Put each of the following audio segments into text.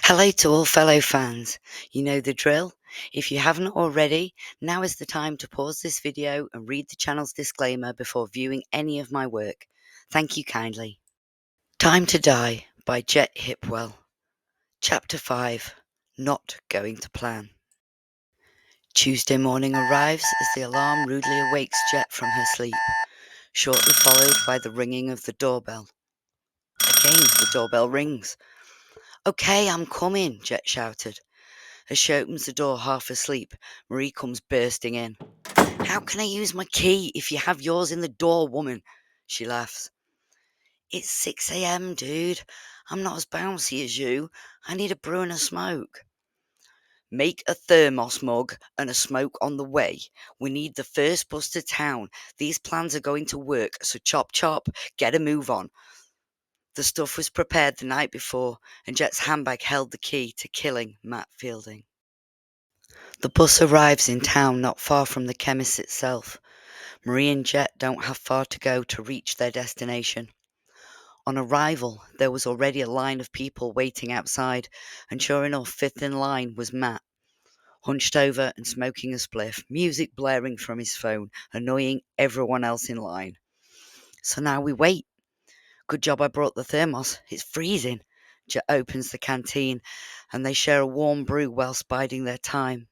Hello to all fellow fans. You know the drill. If you haven't already, now is the time to pause this video and read the channel's disclaimer before viewing any of my work. Thank you kindly. Time to Die by Jet Hipwell. Chapter 5. Not Going to Plan. Tuesday morning arrives as the alarm rudely awakes Jet from her sleep, shortly followed by the ringing of the doorbell. Again, the doorbell rings. "Okay, I'm coming," Jet shouted. As she opens the door half asleep, Marie comes bursting in. "How can I use my key if you have yours in the door, woman?" She laughs. "It's 6 a.m, dude. I'm not as bouncy as you. I need a brew and a smoke." "Make a thermos mug and a smoke on the way. We need the first bus to town. These plans are going to work, so chop chop, get a move on." The stuff was prepared the night before, and Jet's handbag held the key to killing Matt Fielding. The bus arrives in town not far from the chemist itself. Marie and Jet don't have far to go to reach their destination. On arrival, there was already a line of people waiting outside, and sure enough, fifth in line was Matt, hunched over and smoking a spliff, music blaring from his phone, annoying everyone else in line. "So now we wait. Good job I brought the thermos. It's freezing." Jet opens the canteen, and they share a warm brew whilst biding their time.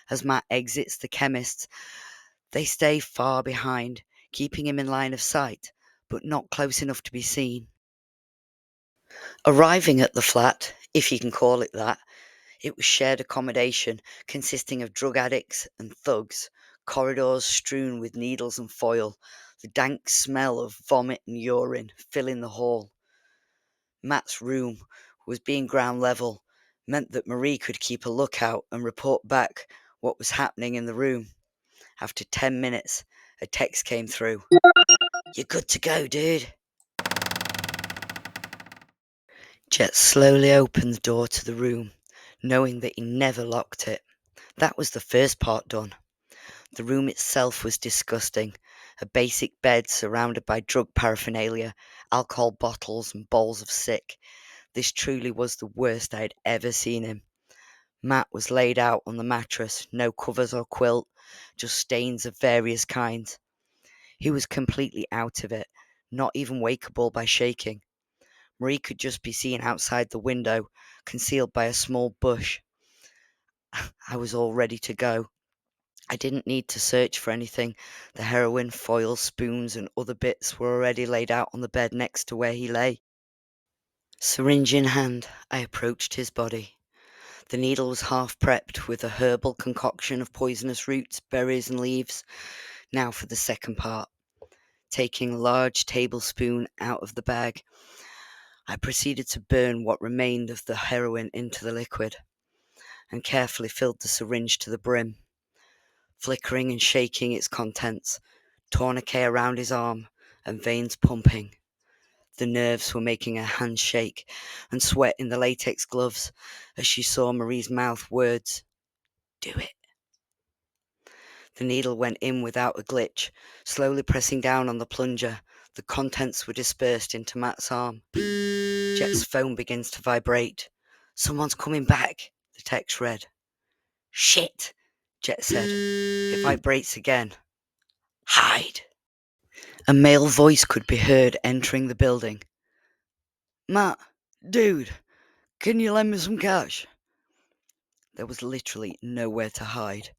As Matt exits the chemist, they stay far behind, keeping him in line of sight, but not close enough to be seen. Arriving at the flat, if you can call it that, it was shared accommodation consisting of drug addicts and thugs, corridors strewn with needles and foil, the dank smell of vomit and urine filling the hall. Matt's room was being ground level, meant that Marie could keep a lookout and report back what was happening in the room. After 10 minutes, a text came through. "You're good to go, dude." Jet slowly opened the door to the room, knowing that he never locked it. That was the first part done. The room itself was disgusting. A basic bed surrounded by drug paraphernalia, alcohol bottles and bowls of sick. This truly was the worst I had ever seen him. Matt was laid out on the mattress, no covers or quilt, just stains of various kinds. He was completely out of it, not even wakeable by shaking. Marie could just be seen outside the window, concealed by a small bush. I was all ready to go. I didn't need to search for anything. The heroin, foil, spoons, and other bits were already laid out on the bed next to where he lay. Syringe in hand, I approached his body. The needle was half prepped with a herbal concoction of poisonous roots, berries, and leaves. Now for the second part. Taking a large tablespoon out of the bag, I proceeded to burn what remained of the heroin into the liquid, and carefully filled the syringe to the brim, flickering and shaking its contents, tourniquet around his arm, and veins pumping. The nerves were making her hands shake, and sweat in the latex gloves, as she saw Marie's mouth words, "Do it." The needle went in without a glitch, slowly pressing down on the plunger. The contents were dispersed into Matt's arm. Jet's phone begins to vibrate. "Someone's coming back," the text read. "Shit," Jet said. It vibrates again. "Hide." A male voice could be heard entering the building. "Matt, dude, can you lend me some cash?" There was literally nowhere to hide.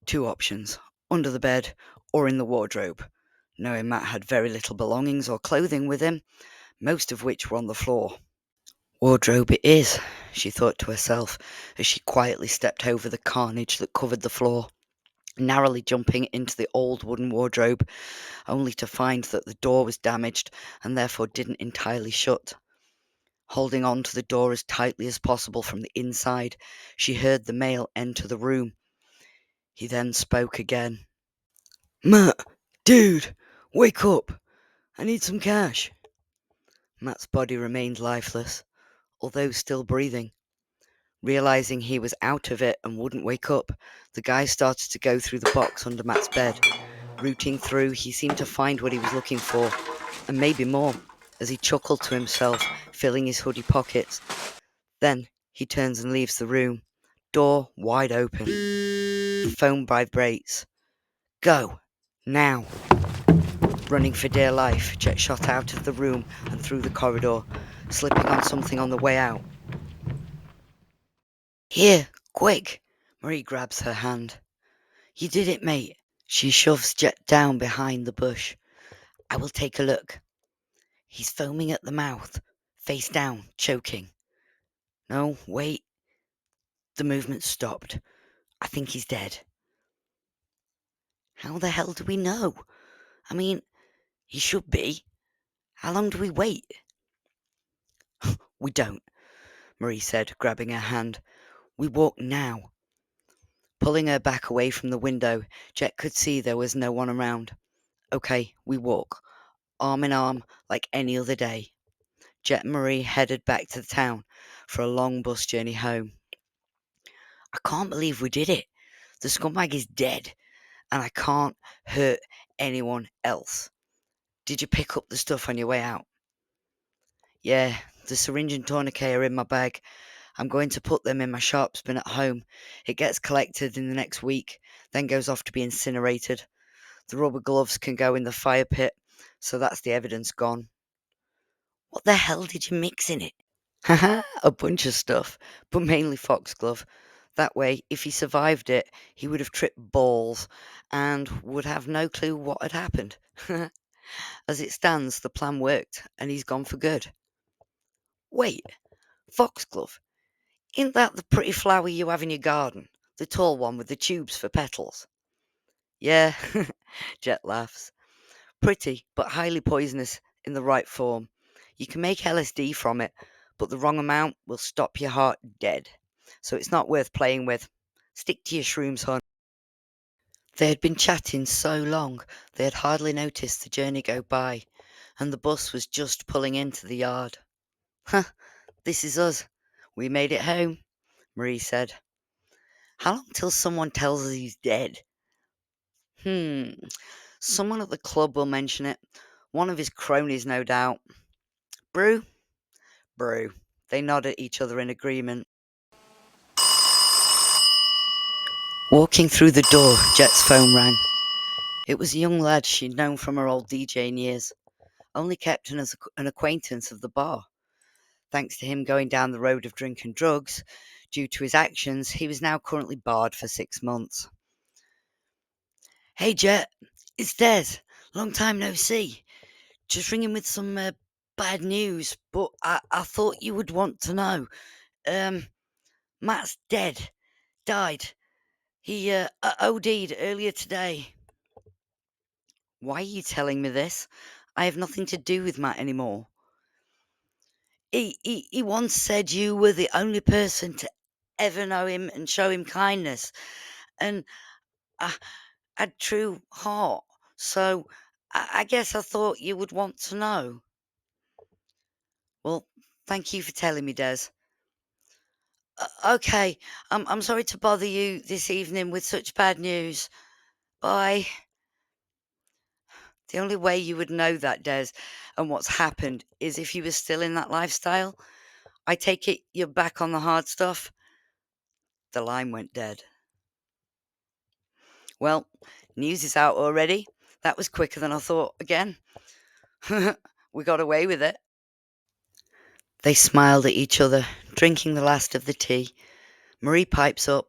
Two options, under the bed or in the wardrobe. Knowing Matt had very little belongings or clothing with him, most of which were on the floor. "Wardrobe it is," she thought to herself as she quietly stepped over the carnage that covered the floor, narrowly jumping into the old wooden wardrobe, only to find that the door was damaged and therefore didn't entirely shut. Holding on to the door as tightly as possible from the inside, she heard the male enter the room. He then spoke again. "Matt, dude, wake up. I need some cash." Matt's body remained lifeless, although still breathing. Realizing he was out of it and wouldn't wake up, the guy started to go through the box under Matt's bed. Rooting through, he seemed to find what he was looking for, and maybe more, as he chuckled to himself, filling his hoodie pockets. Then he turns and leaves the room, door wide open. The phone vibrates. Go! Now! Running for dear life, Jet shot out of the room and through the corridor, slipping on something on the way out. Here, quick! Marie grabs her hand. You did it, mate. She shoves Jet down behind the bush. I will take a look. He's foaming at the mouth, face down, choking. No, wait. The movement stopped. I think he's dead. How the hell do we know? I mean, he should be. How long do we wait? We don't, Marie said, grabbing her hand. We walk now. Pulling her back away from the window, Jet could see there was no one around. Okay, we walk, arm in arm, like any other day. Jet and Marie headed back to the town for a long bus journey home. I can't believe we did it. The scumbag is dead, and I can't hurt anyone else. Did you pick up the stuff on your way out? Yeah, the syringe and tourniquet are in my bag. I'm going to put them in my sharps bin at home. It gets collected in the next week, then goes off to be incinerated. The rubber gloves can go in the fire pit, so that's the evidence gone. What the hell did you mix in it? Haha, a bunch of stuff, but mainly foxglove. That way, if he survived it, he would have tripped balls and would have no clue what had happened. As it stands, the plan worked, and he's gone for good. Wait, foxglove? Isn't that the pretty flower you have in your garden? The tall one with the tubes for petals? Yeah, Jet laughs. Pretty, but highly poisonous in the right form. You can make LSD from it, but the wrong amount will stop your heart dead. So it's not worth playing with. Stick to your shrooms, hon. They had been chatting so long they had hardly noticed the journey go by, and the bus was just pulling into the yard. Huh, this is us. We made it home, Marie said. How long till someone tells us he's dead? Someone at the club will mention it. One of his cronies, no doubt. Brew? Brew. They nod at each other in agreement. Walking through the door, Jet's phone rang. It was a young lad she'd known from her old DJing years, only kept as an acquaintance of the bar. Thanks to him going down the road of drink and drugs, due to his actions, he was now currently barred for 6 months. Hey Jet, it's Des. Long time no see. Just ringing with some bad news, but I thought you would want to know. Matt's dead. Died. He OD'd earlier today. Why are you telling me this? I have nothing to do with Matt anymore. He once said you were the only person to ever know him and show him kindness. And I had true heart. So I guess I thought you would want to know. Well, thank you for telling me, Des. Okay, I'm sorry to bother you this evening with such bad news. Bye. The only way you would know that, Des, and what's happened is if you were still in that lifestyle. I take it you're back on the hard stuff? The line went dead. Well, news is out already. That was quicker than I thought again. We got away with it. They smiled at each other, drinking the last of the tea. Marie pipes up.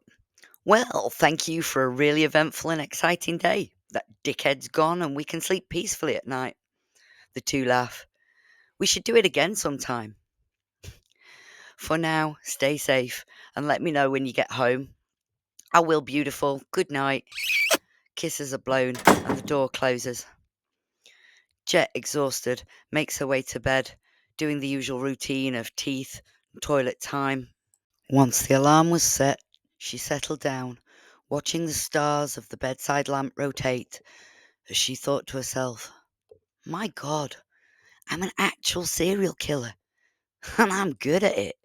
Well, thank you for a really eventful and exciting day. That dickhead's gone and we can sleep peacefully at night. The two laugh. We should do it again sometime. For now, stay safe and let me know when you get home. I will, beautiful. Good night. Kisses are blown and the door closes. Jet, exhausted, makes her way to bed, doing the usual routine of teeth and toilet time. Once the alarm was set, she settled down, watching the stars of the bedside lamp rotate, as she thought to herself, my God, I'm an actual serial killer, and I'm good at it.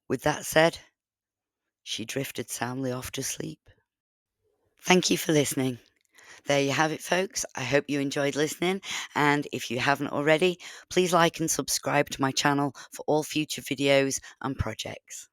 With that said, she drifted soundly off to sleep. Thank you for listening. There you have it, folks. I hope you enjoyed listening. And if you haven't already, please like and subscribe to my channel for all future videos and projects.